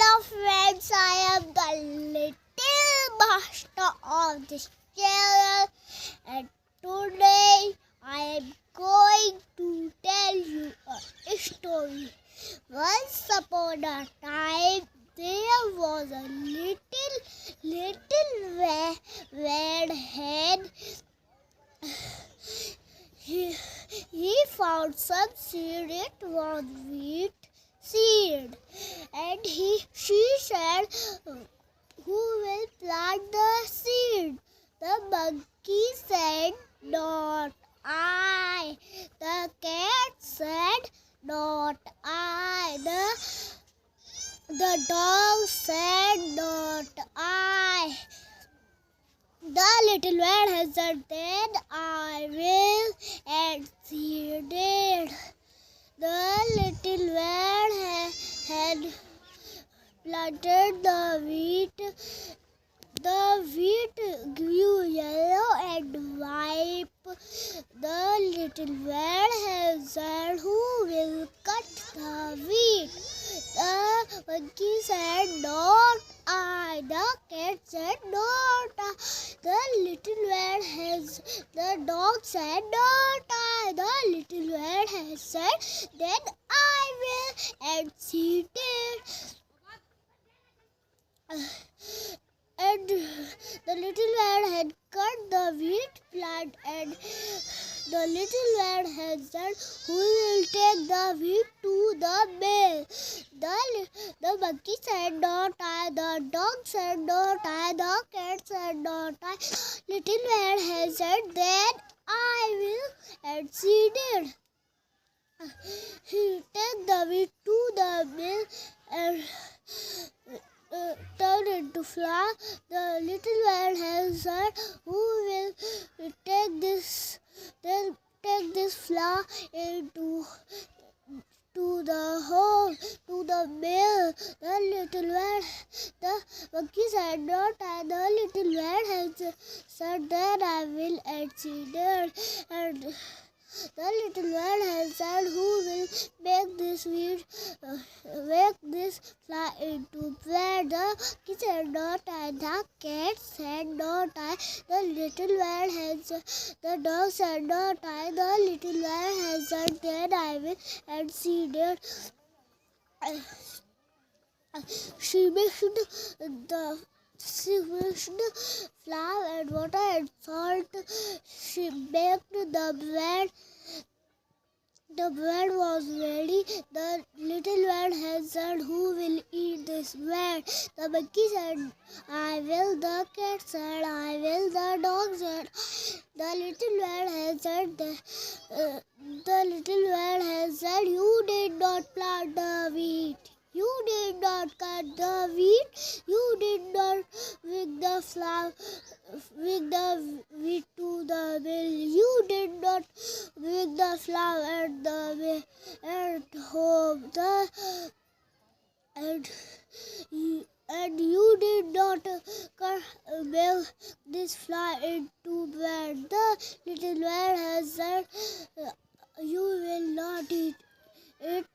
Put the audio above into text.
Hello friends, I am the little master of this channel, and today I am going to tell you a story. Once upon a time, there was a little red hen. He found some seed. It was wheat seed, and she said, "Who will plant the seed?" The monkey said, "Not I." The cat said, "Not I." The dog said, "Not I." The little red hen said, "Then I will," and she did. The little red hen planted the wheat. The wheat grew yellow and ripe. The little red hen said, "Who will cut the wheat?" The monkey said, "Not I." The cat said, "Not I." The little red hen, the dog said, "Not I." The little red hen said, "Then I will," and she did. And the little red hen cut the wheat plant, and the little red hen said, "Who will take the wheat to the mill?" The monkey said, "Not I." The dog said, "Not I." The cat said, "Not I." Little red hen said, "Then I will," and she did. He took the wheat to the mill and turned into flour. The little red hen said, "Who will take this flour into the mill?" The monkey said, "Not I." The little red hen said, "Then I will," and she did. And the little red hen said, "Who will make this flour into bread?" The monkey said, "Not I." The cat said, "Not I." The little red hen the dog said, "Not I." The little red hen said, "Then I will," and she did. She mixed flour and water and salt. She baked the bread. The bread was ready. The little red hen said, "Who will eat this bread?" The monkey said, "I will." The cat said, "I will." The dog said, the little red hen said, the little red hen said, "You did not plant the wheat. You did not cut the wheat. You did not bring the flour, bring the wheat to the mill. You did not bring the flour at the mill at home. And you did not make this flour into bread." The little red hen said, "You will not eat it."